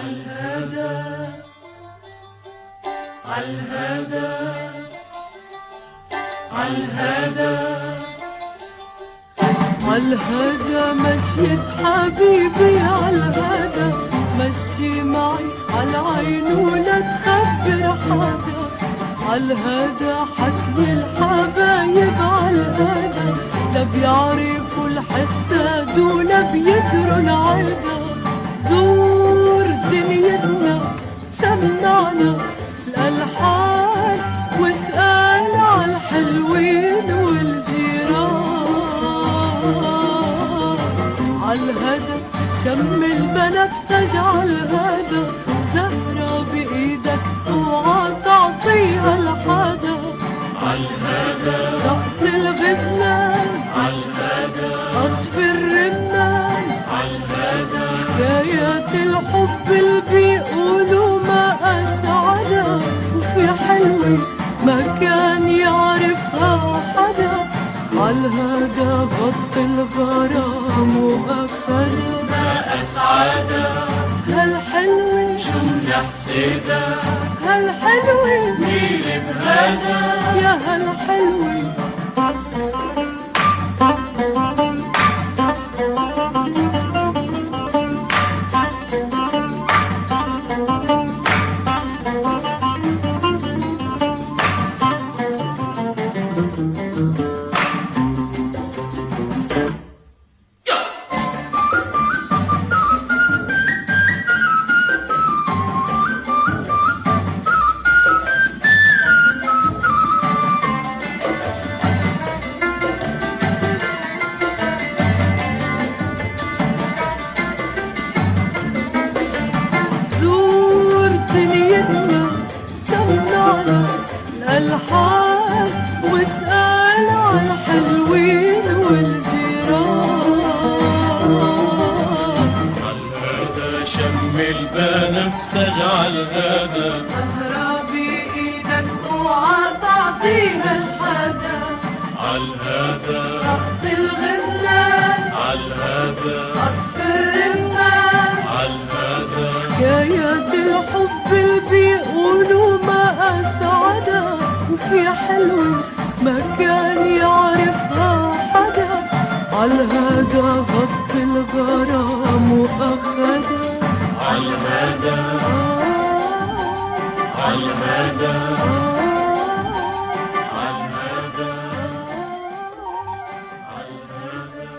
عالهدى عالهدى عالهدى عالهدى مشيت حبيبي عالهدى مشي معي عالعين ولا تخبر حدا عالهدى حكي الحبايب عالهدى لا بيعرفوا الحساد ولا بيدروا العدا زور دنيتنا سمعنا الألحان واسأل عالحلوين والجيران عالهدى شم البنفسج عالهدى زهرة بإيدك اوعى تعطيها لحدا عالهدى رقص الغزلان عالهدى قطف الرمان عالهدى حكايات الحب اللي بيقولوا ما أسعدها وفي حلوة ما كان يعرفها حدا عالهدى غط الغرام وأخدها ما أسعدها هالحلوة شو منحسدها هالحلوة مين بهذا يا هالحلوة الألحان واسأل عالحلوين والجيران عالهدى شم البنفسج عالهدى زهرة بإيدك اوعى تعطيها لحدا عالهدى رقص الغزلان عالهدى قطف الرمان عالهدى حكايات الحب اللي بيقولوا ما أسعدها وفي حلوة ما كان يعرفها حدا عالهدى غط الغرام وأخدها عالهدى عالهدى عالهدى عالهدى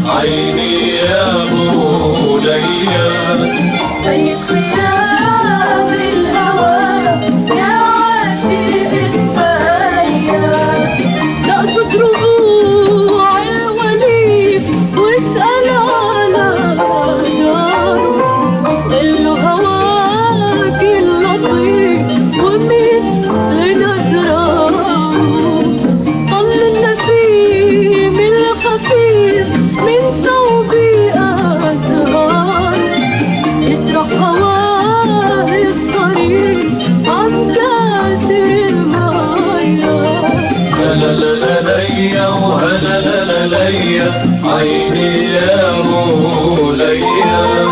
عيني يا بوليا طيب خيام الهوى يا عاشق الثريا تقصد ربوع الوليد واسأل على داره قله هواك اللطيف ومين لنظراره طل النسيم الخفيف من ثوبي أزهار يشرح هواه الطريق عم كاسر المايا هلا لا لا ليا وهلا لا لا ليا عيني يا بوليا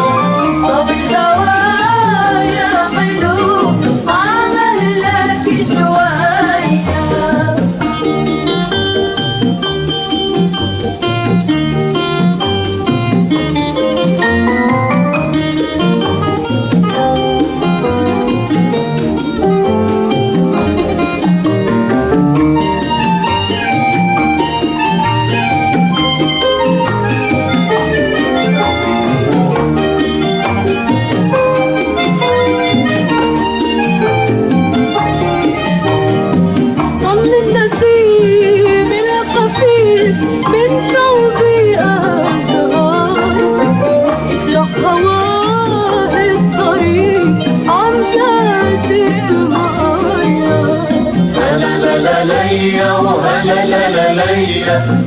طب الهوى يا حلو عمل لك شوية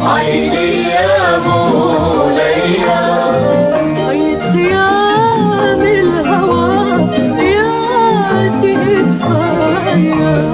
عيني يا بولية عينك يا بالهوى يا شيء كفاية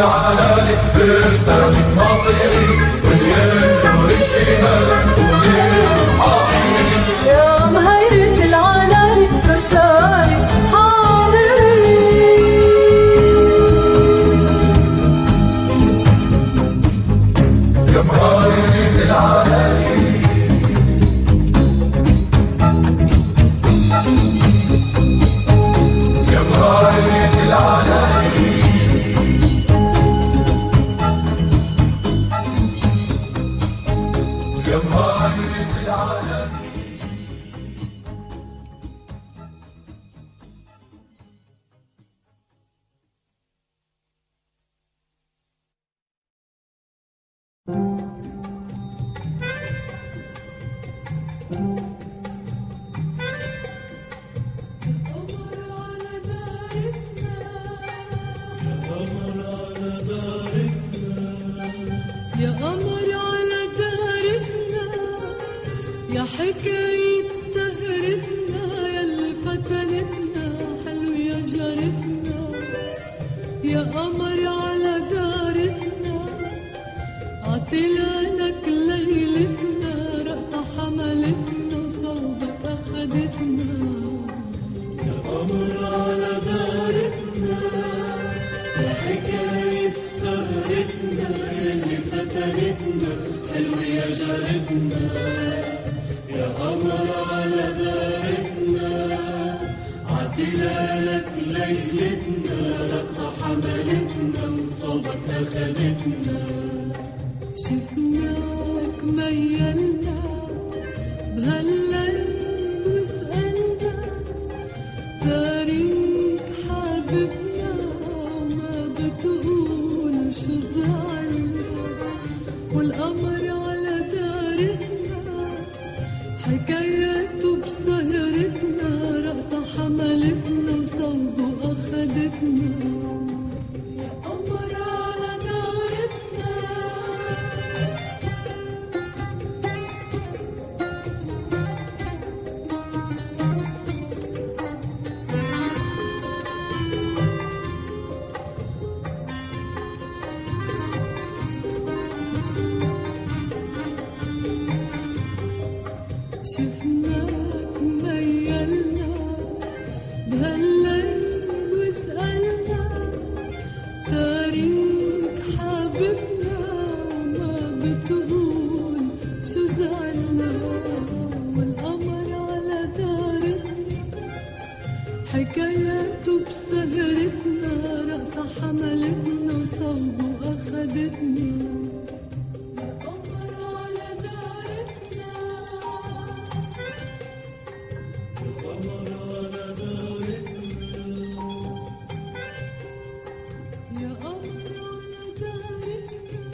العلالي فرسان الناطرين واليمن الشمال يا مهيرة العلالي فرساني حاضرين. يا مهيرة العلالي يا مهيرة العلالي يا مهيرة العلالي. يا قمر على دارتنا يا حكاية سهرتنا ياللي فتنتنا حلو يا جارتنا. يا قمر على دارتنا عطلانك ليلتنا رقصة حملتنا وصوبك أخدتنا. يا قمر على دارتنا يا حكاية سهرتنا ياللي فتنتنا حلو يا جارتنا. يا قمر على دارتنا عطلالك ليلتنا رقصة حملتنا وصوبك أخدتنا. شفناك ميلنا بهالليل وسألنا تاريخ حبيبنا وما بتقول شو زعلنا. والقمر على دارتنا حكاياته بسهرتنا رقصة حملتنا وصوبه أخدتنا. يا قمر على دارتنا شفناك ميلنا بهالليل وسألنا تاريخ حبيبنا وما بتقول شو زعلنا. والقمر على دارتنا حكاياته بسهرتنا رقصة حملتنا وصوبه أخدتنا. يا قمر على دارتنا يا قمر على دارتنا يا قمر على دارتنا.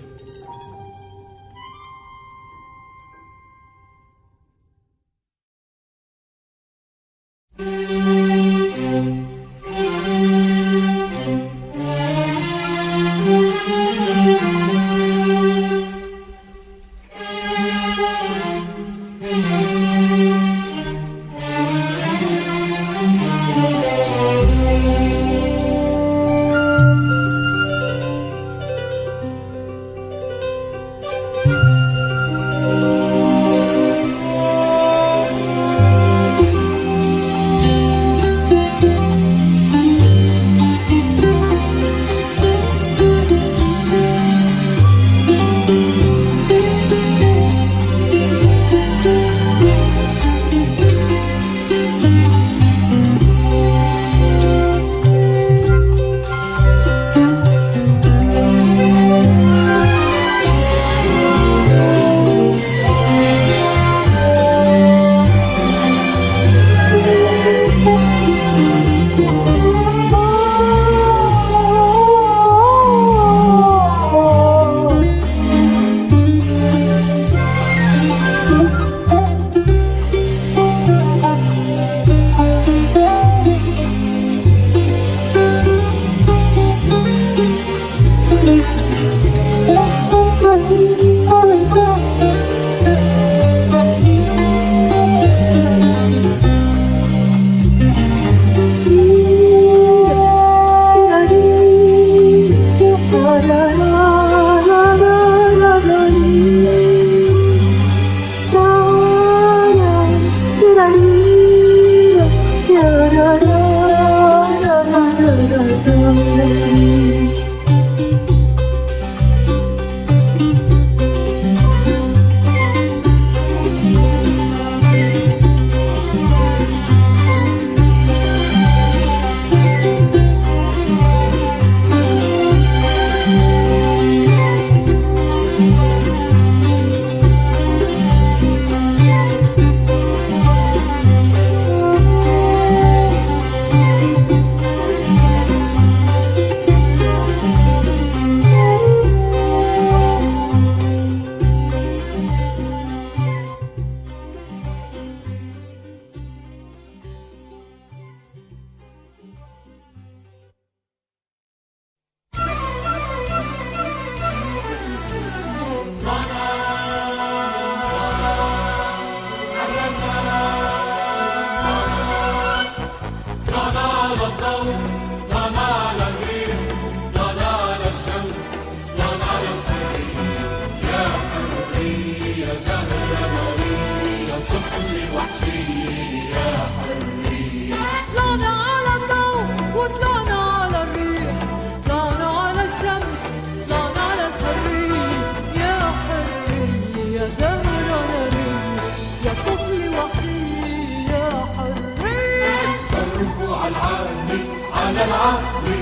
عقلي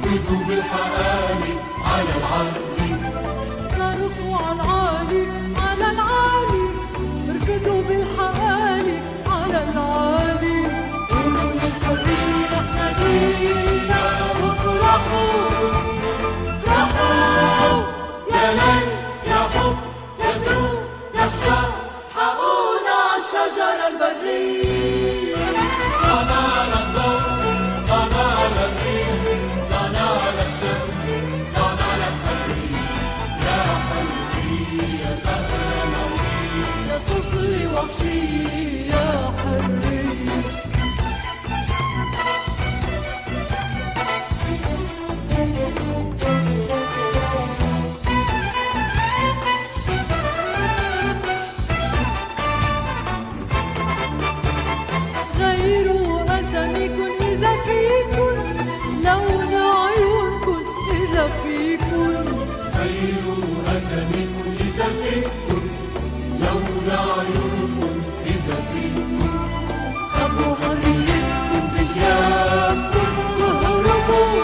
بدوا بالحقالي على العقلي صرخوا على العالي على العالي اركضوا بالحقالي على العالي قولوا للحرية احنا جينا وافرحوا افرحوا يا ليل يا حب يا دروب يا فجر حقونا عالشجرة البرية طلعنا على الضوء طلعنا على الريح طلعنا على الشمس طلعنا على الحرية يا حرية زهرة نورية يا طفل وحشي يا حرية غيروا أساميكن إذا فيكن لون عيونكن إذا فيكن غيروا أساميكم إذا فيكم لولا عيونكم إذا فيكم خبوا حريتكن بجيابكن واهربوا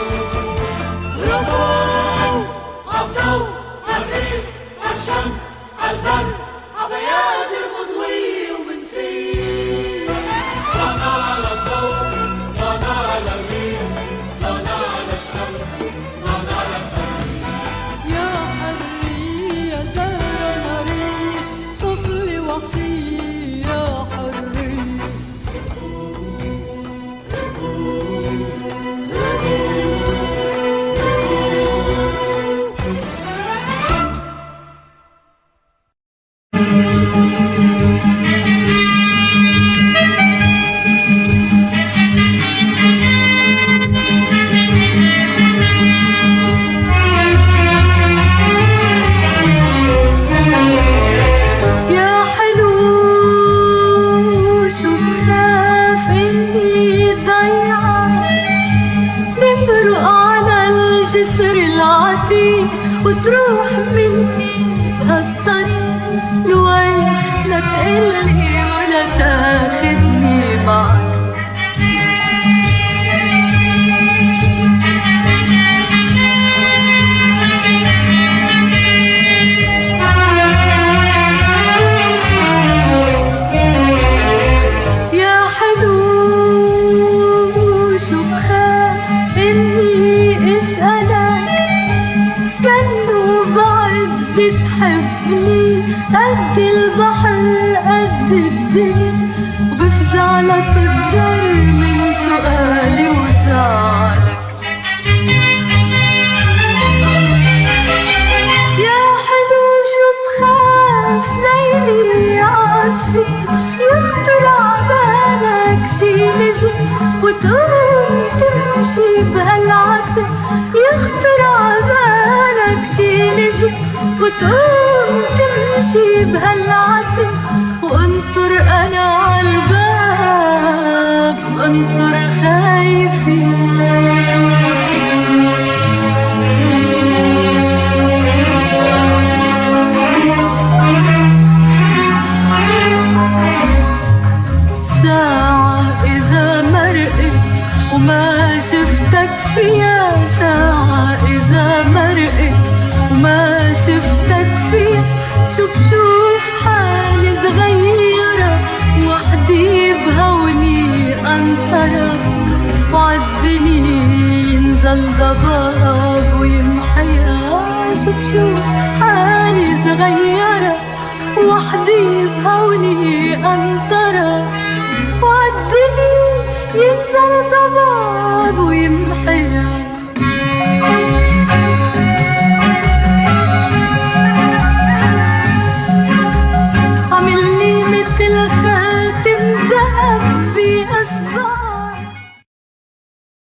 اهربوا عالضوء عالريح عالشمس عالبر عبيادي المضوية ومنسية طلعنا على الضوء طلعنا على الريح طلعنا على الشمس طلعنا على الحرية يا حرية زهرة نارية طفل وحشي يا حرية يا حلو شو بخاف إني ضيعة نمرق على الجسر العتيق وتروح مني بهالطريق لوين لا تقلي ولا تاخدني معك يا حلو شو بخاف إني اسألك كأنه بعد بتحبني قد البحر قد الدنيا وبفزع لتتجر من سؤالي وزعلك يا حلو شو بخاف ليلي عاصفي يخطر عبالك شي نجم وتقوم تمشي بهالعتم يخطر عبالك شي نجم وتقوم تمشي بهالعتم وانطر انا عالباب انطر ساعة إذا مرقت وما شفتك فيها ساعة إذا مرقت وما شفتك فيها شو بشوف حالي صغيرة وحدي بهوني أنطرة وعالدنيا ينزل ضباب